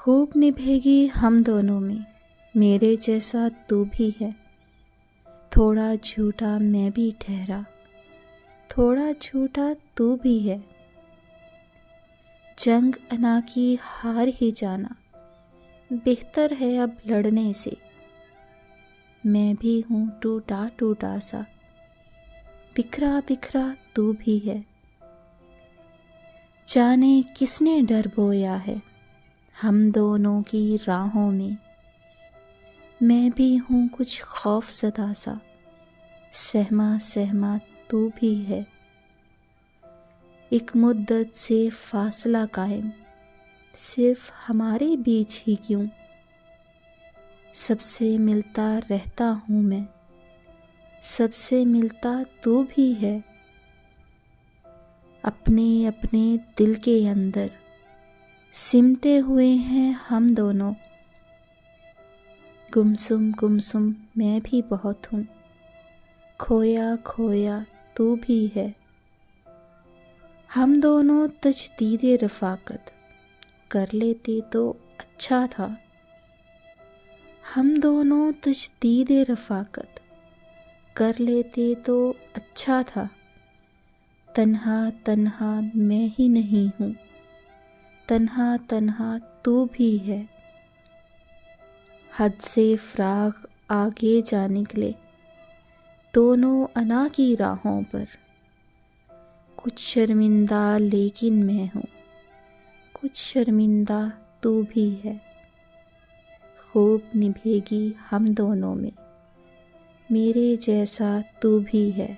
खूब निभेगी हम दोनों में, मेरे जैसा तू भी है। थोड़ा झूठा मैं भी ठहरा, थोड़ा झूठा तू भी है। जंग अना की हार ही जाना बेहतर है अब लड़ने से। मैं भी हूँ टूटा टूटा सा, बिखरा बिखरा तू भी है। जाने किसने डर बोया है हम दोनों की राहों में। मैं भी हूँ कुछ खौफ ज़दा सा, सहमा सहमा तू भी है। एक मुद्दत से फासला कायम सिर्फ हमारे बीच ही क्यों। सबसे मिलता रहता हूँ मैं, सबसे मिलता तू भी है। अपने अपने दिल के अंदर सिमटे हुए हैं हम दोनों। गुमसुम मैं भी बहुत हूँ, खोया खोया तू भी है। हम दोनों तजदीदे रफ़ाकत कर लेते तो अच्छा था। हम दोनों तजदीदे रफ़ाकत कर लेते तो अच्छा था। तन्हा तन्हा मैं ही नहीं हूँ, तन्हा तन्हा तू भी है। हद से फ़राग आगे जा निकले दोनों अना की राहों पर। कुछ शर्मिंदा लेकिन मैं हूँ, कुछ शर्मिंदा तू भी है। खूब निभेगी हम दोनों में, मेरे जैसा तू भी है।